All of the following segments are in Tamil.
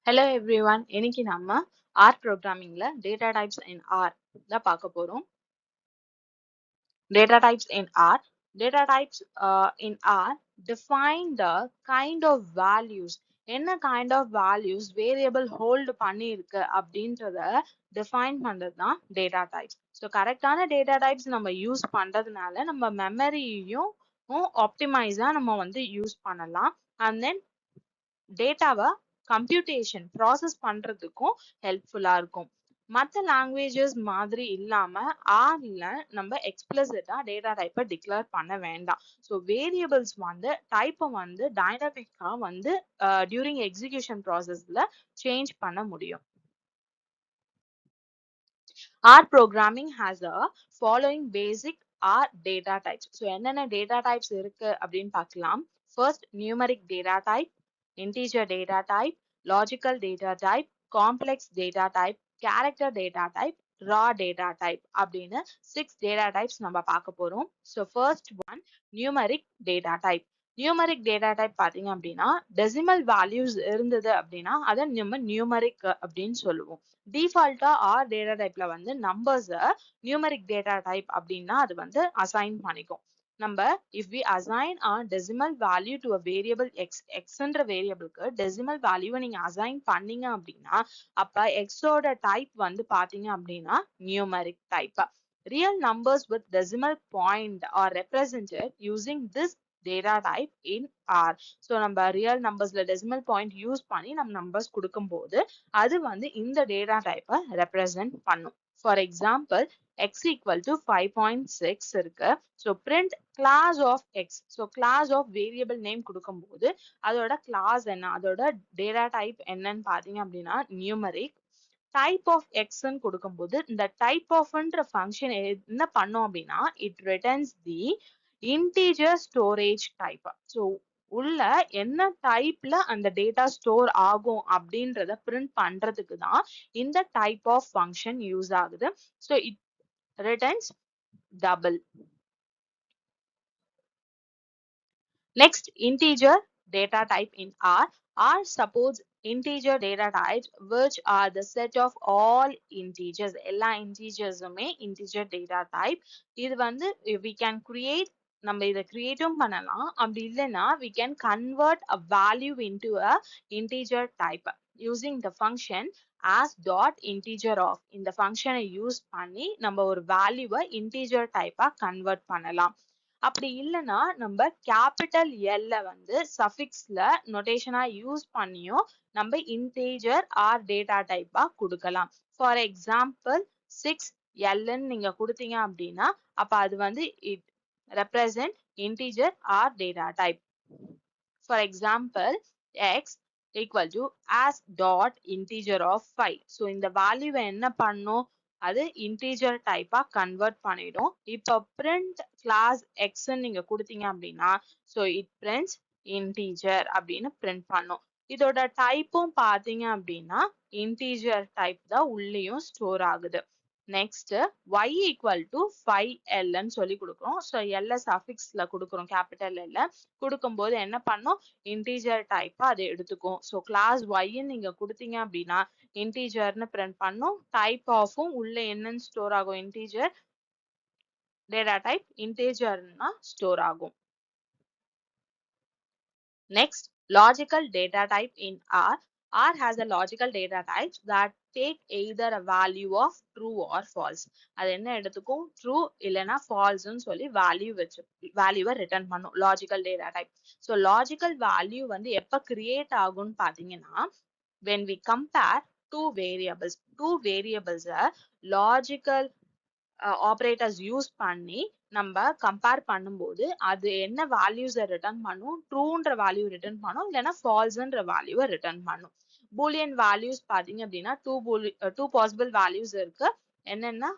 Hello everyone. இன்னைக்கு நம்ம R programmingல data types in R தான் பார்க்க போறோம். Data types in R. Data types in R define the kind of values. என்ன kind of values variable hold பண்ணியிருக்கு அப்படின்றத define பண்றது தான் data types. So கரெக்டான data types நம்ம யூஸ் பண்றதுனால நம்ம மெமரியும் ஆப்டிமைஸா நம்ம வந்து யூஸ் பண்ணலாம். And then டேட்டாவை கம்ப்யூட்டேஷன் ப்ராசஸ் பண்றதுக்கும் ஹெல்ப்ஃபுல்லா இருக்கும். மற்ற லாங்குவேஜஸ் மாதிரி இல்லாம ஆர்ல நம்ம எக்ஸ்பிளிசிட்டா டேட்டா டைப்பை டிக்ளேர் பண்ண வேண்டாம். ஸோ வேரியபிள்ஸ் வந்து டைப்பை வந்து டைனமிக்கா வந்து டியூரிங் எக்ஸிகியூஷன் ப்ராசஸ்ல சேஞ்ச் பண்ண முடியும். R programming has a following basic R data types. So என்னென்ன data types இருக்கு அப்படின்னு பார்க்கலாம். First, numeric data type, integer data type, logical data type, complex data type, character data type, raw data type அப்படின்னு 6 data types நம்ம பார்க்க போறோம். So first one, numeric data type. Numeric data type பாத்தீங்க அப்படின்னா டெசிமல் வேல்யூஸ் இருந்தது அப்படின்னா அதை நம்ம நியூமரிக் அப்படின்னு சொல்லுவோம். டிஃபால்ட்டா ஆர் டேட்டா டைப்ல வந்து நம்பர்ஸ் நியூமரிக் டேட்டா டைப் அப்படின்னா அது வந்து அசைன் பண்ணிக்கும். நம்ம if we assign a decimal value to a variable xன்ற வேரியபிளுக்கு டெசிமல் வேல்யூவை நீங்க அசைன் பண்ணீங்க அப்படின்னா அப்ப xோட டைப் வந்து பாத்தீங்க அப்படின்னா numeric type. Real numbers with decimal point are represented using this data type in R. So நம்ம ரியல் நம்பர்ஸ்ல டெசிமல் பாயிண்ட் யூஸ் பண்ணி நம்ம நம்பர்ஸ் கொடுக்கும்போது அது வந்து இந்த டேட்டா டைப்பை ரெப்ரசென்ட் பண்ணும். For example x equal to 5.6 இருக்கு. So print class of x. So class of variable name கொடுக்கும்போது அதோட கிளாஸ் என்ன, அதோட டேட்டா டைப் என்னன்னு பாத்தீங்க அப்படின்னா நியூமரிக். டைப் ஆஃப் எக்ஸ்ன்னு கொடுக்கும்போது இந்த டைப் ஆஃப்ன்ற ஃபங்க்ஷன் என்ன பண்ணும் அப்படின்னா it returns the integer storage type. So உள்ள என்ன டைப்ல அந்த டேட்டா ஸ்டோர் ஆகும் அப்படின்றத பிரிண்ட் பண்றதுக்கு தான் இந்த டைப் ஆஃப் ஃபங்க்ஷன் யூஸ் ஆகுது. So it returns double. Next, integer data type in R. R supports integer data types which are the set of all integers. எல்லா integers-உமே integer data type. இது வந்து we can create, நம்ம இதை கிரியேட்டும் பண்ணலாம். அப்படி இல்லைன்னா we can convert a value into a integer type using the function as dot integer of. இந்த ஃபங்க்ஷனை யூஸ் பண்ணி நம்ம ஒரு வேல்யூவை integer type-ஆ கன்வெர்ட் பண்ணலாம். அப்படி இல்லைன்னா நம்ம கேபிட்டல் எல்ல வந்து சஃபிக்ஸ்ல நொட்டேஷனா யூஸ் பண்ணியும் நம்ம இன்டீஜர் ஆர் டேட்டா டைப்பா கொடுக்கலாம். ஃபார் எக்ஸாம்பிள் 6L நீங்க கொடுத்தீங்க அப்படின்னா அப்ப அது வந்து it represent integer or data type. For example x equal to as dot integer of 5. So இந்த வேல்யூவை என்ன பண்ணும், அது இன்டீஜர் டைப்பா கன்வெர்ட் பண்ணிடும். இப்போ பிரிண்ட் கிளாஸ் எக்ஸ் நீங்க கொடுத்தீங்க அப்படின்னா ஸோ இட் பிரிண்ட்ஸ் இன்டீஜர் அப்படின்னு பிரிண்ட் பண்ணும். இதோட டைப்பும் பாத்தீங்க அப்படின்னா இன்டீஜர் டைப் தான் உள்ளேயும் ஸ்டோர் ஆகுது. Next y equal to 5L சொல்லி கொடுக்குறோம். ஸோ எல்ல சஃபிக்ஸ்ல கொடுக்குறோம், கேபிட்டல் எல்ல கொடுக்கும்போது என்ன பண்ணும், இன்டீஜர் டைப்பா அதை எடுத்துக்கும். ஸோ கிளாஸ் y நீங்க கொடுத்தீங்க அப்படின்னா இன்டீஜர்னு பிரிண்ட் பண்ணும். டைப் ஆஃபும் உள்ள என்னன்னு ஸ்டோர் ஆகும், இன்டீஜர் டேட்டா டைப் இன்டீஜர்னா ஸ்டோர் ஆகும். Next, logical data type in R. R has a logical data types that take either a value of true or false. அது என்ன எடுத்துக்கும், true இல்லைன்னா falseன்னு சொல்லி வேல்யூவை ரிட்டர்ன் பண்ணும் logical data type. So logical value வந்து எப்ப கிரியேட் ஆகும்னு பாத்தீங்கன்னா when we compare two variables logical operators use பண்ணி நம்ம கம்பேர் பண்ணும்போது அது என்ன வேல்யூஸை ரிட்டர்ன் பண்ணும், ட்ரூன்ற வேல்யூ ரிட்டர்ன் பண்ணும் இல்லைன்னா ஃபால்ஸ்ன்ற வேல்யூவை ரிட்டர்ன் பண்ணும். பூலியன் வேல்யூஸ் பாத்தீங்க அப்படின்னா டூ பாசிபிள் வேல்யூஸ் இருக்கு, என்னன்னா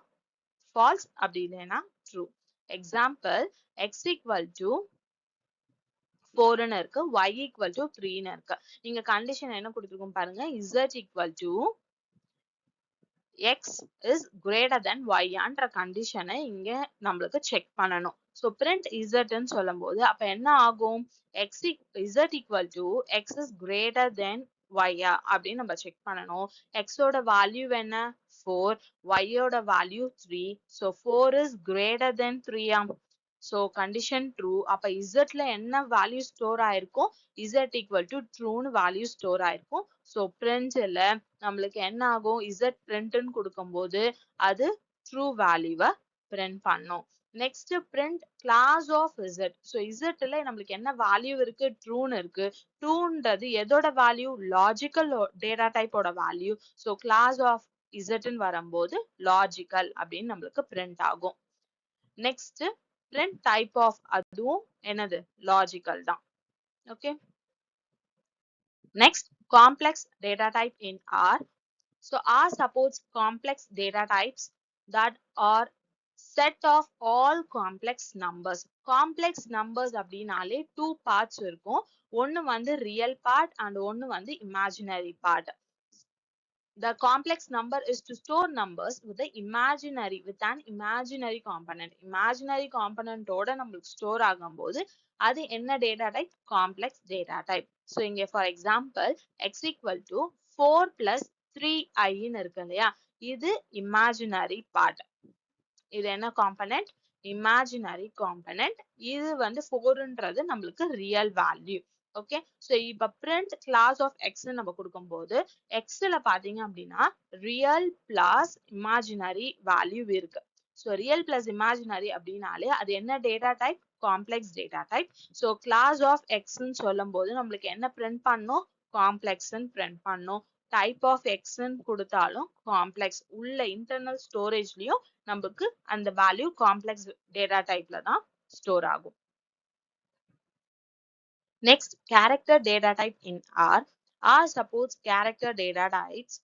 ஃபால்ஸ் அப்படி இல்லைன்னா true. Example x equal to 4ன்னு இருக்கு, y equal to 3ன்னு இருக்கு. நீங்க கண்டிஷன் என்ன கொடுத்துருக்கோம் பாருங்க, z equal to x is greater than y என்ற கண்டிஷனை இங்க நம்மளுக்கு செக் பண்ணணும். ஸோ பிரிண்ட் z சொல்லும் போது அப்ப என்ன ஆகும், z equal to x is greater than y அப்படின்னு நம்ம செக் பண்ணணும். x ஓட வேல்யூ என்ன 4, y ஓட value 3. so 4 is greater than 3 so condition true. அப்ப z ல என்ன வேல்யூ ஸ்டோர் ஆயிருக்கும் z equal to true னு வேல்யூ ஸ்டோர் ஆயிருக்கும். so print ல நம்மளுக்கு என்ன ஆகும் z print ன்னு கொடுக்கும்போது அது true வேல்யூவை print பண்ணும். next print class of z. so z ல நம்மளுக்கு என்ன வேல்யூ இருக்கு ட்ரூன்னு இருக்கு. ட்ரூன்றது எதோட வேல்யூ லாஜிக்கல் டேட்டா டைப்போட value. so class of z ன்னு வரும்போது லாஜிக்கல் அப்படின்னு நம்மளுக்கு print ஆகும். next print type of அதுவும் என்னது லாஜிக்கல் தான். okay next complex data type in R. so R supports complex data types that are set of all complex numbers. complex numbers அப்படினாலே two parts இருக்கும். ஒன்னு வந்து real part and ஒன்னு வந்து imaginary part. the complex number is to store numbers with an imaginary component. imaginary component ஓட நம்மளுக்கு ஸ்டோர் ஆகும்போது அது என்ன data type complex data type. so இங்க for example x equal to 4 plus 3i ன்னு இருக்கு இல்லையா, இது imaginary part. இது என்ன காம்பனன்ட் இமேஜினரி காம்பனன்ட். இது வந்து 4ன்றது நம்மளுக்கு ரியல் வேல்யூ. ஓகே சோ இப்ப print class of x நம்ம கொடுக்கும்போது x ல பாத்தீங்க அப்படின்னா ரியல் பிளஸ் இமேஜினரி வேல்யூ இருக்கு. சோ ரியல் பிளஸ் இமேஜினரி அப்படின்னாலே அது என்ன data type complex data type. So class of x ன்னு சொல்லும் போது நம்மளுக்கு என்ன print பண்ணும் காம்ப்ளெக்ஸ் print பண்ணும். type of x ன்னு கொடுத்தாலும் காம்ப்ளெக்ஸ் உள்ள இன்டர்னல் ஸ்டோரேஜ்லயும் நமக்கு அந்த வேல்யூ காம்ப்ளெக்ஸ் டேட்டா டைப்ல தான் ஸ்டோர் ஆகும். next character data type in R. R supports character data types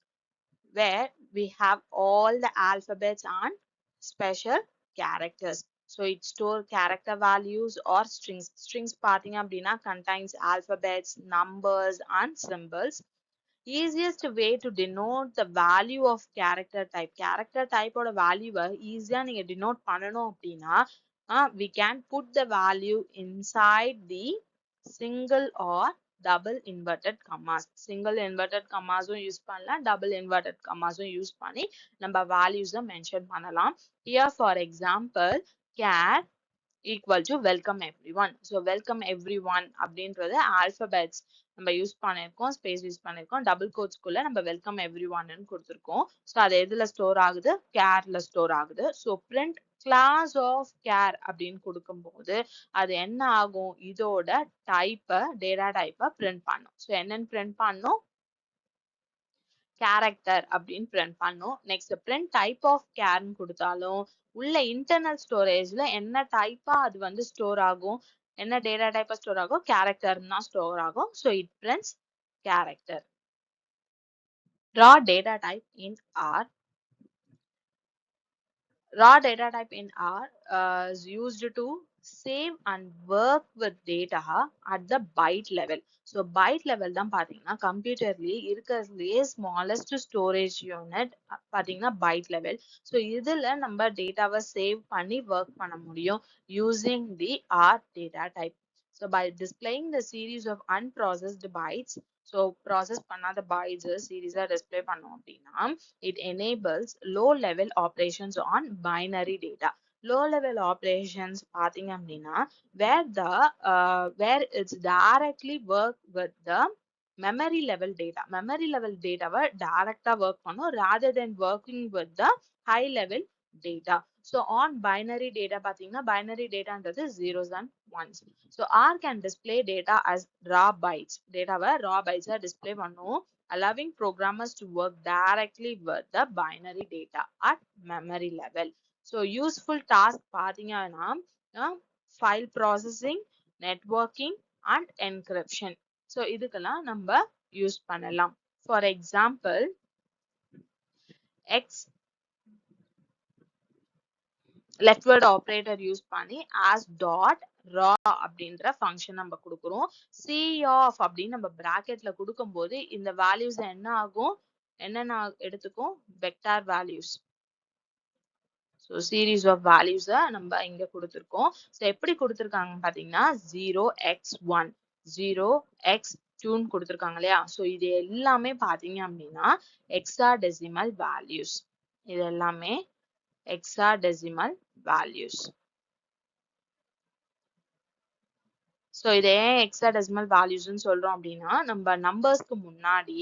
where we have all the alphabets and special characters. so it store character values or strings. strings பாத்தீங்க அப்படின்னா contains alphabets, numbers and symbols. easiest way to denote the value of character type. character type ஓட வேல்யூவை ஈஸியா நீங்க denote பண்ணணும் அப்படின்னா we can put the value inside the single or double inverted commas. single inverted commas use பண்ணலாம், double inverted commas யூஸ் பண்ணி நம்ம values மென்ஷன் பண்ணலாம். here for example char equal to welcome everyone. so welcome everyone அப்படின்றது alphabets நம்ம யூஸ் பண்ணிருக்கோம், ஸ்பேஸ் யூஸ் பண்ணிருக்கோம், டபுள் கோட்ஸ்குள்ள நம்ம வெல்கம் எவ்ரிஒன் ன்னு கொடுத்திருக்கோம். சோ அது எதுல ஸ்டோர் ஆகுது கேர்ல ஸ்டோர் ஆகுது. So print class of char அப்படின்னு கொடுக்கும்போது அது என்ன ஆகும் இதோட டைப்ப டேட்டா டைப்ப print பண்ணும். சோ என்னன்னு print பண்ணும் கேரக்டர் அப்படின்னு print பண்ணும். Next print type of char ன்னு கொடுத்தாலும் உள்ள இன்டர்னல் ஸ்டோரேஜ்ல என்ன டைப்பா அது வந்து ஸ்டோர் ஆகும், என்ன டேட்டா டைப்பா ஸ்டோர் ஆகும் கேரக்டர் தான் ஸ்டோர் ஆகும். so it prints character. raw data type in R. raw data type in R is used to save and work with data at the byte level. so byte level தான் பாத்தீங்கன்னா கம்ப்யூட்டர்லயே இருக்கிறதுலயே smallest storage unit பாத்தீங்கன்னா byte level. so இதுல நம்ம டேட்டாவை சேவ் பண்ணி ஒர்க் பண்ண முடியும் using the R data type. so by displaying the series of unprocessed bytes, so process பண்ணாத bytes series display பண்ணோம் அப்படின்னா it enables low level operations on binary data. low level operations பாத்தீங்க அப்படின்னா where it's directly work with the memory level data. memory level dataவை டைரக்டா work பண்ணும் rather than working with the high level data. so on binary data பாத்தீங்கன்னா binary dataன்றது zeros and ones. so R can display data as raw bytes. dataவை raw bytes display பண்ணும் allowing programmers to work directly with the binary data at memory level. so useful task பாத்தீங்கன்னா file processing, networking and encryption. so இதுக்கெல்லாம் நம்ம யூஸ் பண்ணலாம். for example x left word operator use பண்ணி as dot raw அப்படின்ற ஃபங்க்ஷன் நம்ம கொடுக்கிறோம். c of அப்படின்னு நம்ம பிராக்கெட்ல கொடுக்கும்போது இந்த வேல்யூஸ் என்ன ஆகும் என்னென்ன எடுத்துக்கும் vector values. so series of values நம்ம இங்க கொடுத்திருக்கோம். so எப்படி கொடுத்திருக்காங்க பாத்தீங்கன்னா 0x1 0 x 2 கொடுத்திருக்காங்க இல்லையா? ஸோ இது எல்லாமே பாத்தீங்க அப்படின்னா hexadecimal values. இது எல்லாமே hexadecimal values. ஸோ இதை ஏன் hexadecimal valuesன்னு சொல்றோம் அப்படின்னா நம்ம நம்பர்ஸ்க்கு முன்னாடி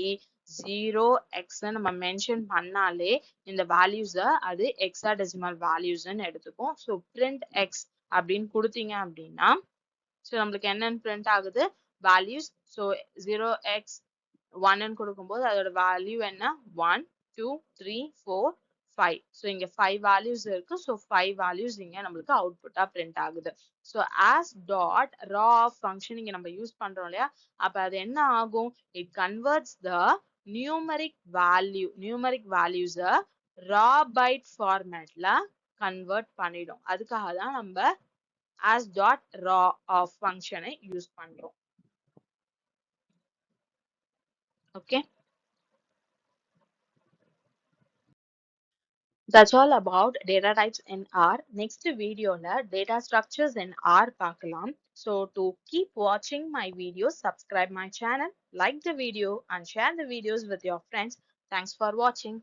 0 x நம்ம மென்ஷன் பண்ணாலே இந்த வேல்யூஸை அது hexadecimal valuesன்னு எடுத்துக்கும். ஸோ print x அப்படின்னு கொடுத்தீங்க அப்படின்னா ஸோ நம்மளுக்கு என்னன்னு பிரிண்ட் ஆகுது வேல்யூஸ். ஸோ 0x 1ன்னு கொடுக்கும்போது அதோட வேல்யூ என்ன 1 2 3 4 5. ஸோ இங்க 5 வேல்யூஸ் இருக்கு. ஸோ 5 வேல்யூஸ் இங்க நம்மளுக்கு அவுட்புட்டா பிரிண்ட் ஆகுது. So as dot raw of function இங்க நம்ம யூஸ் பண்றோம் இல்லையா? அப்ப அது என்ன ஆகும்? இட் கன்வெர்ட்ஸ் த நியூமரிக் வேல்யூஸை ரா பைட் ஃபார்மேட்ல கன்வெர்ட் பண்ணிடும். அதுக்காக தான் நம்ம as dot raw of function use பண்றோம். Okay, that's all about data types in R. Next video la data structures in R பார்க்கலாம். So to keep watching my videos, subscribe my channel, like the video and share the videos with your friends. Thanks for watching.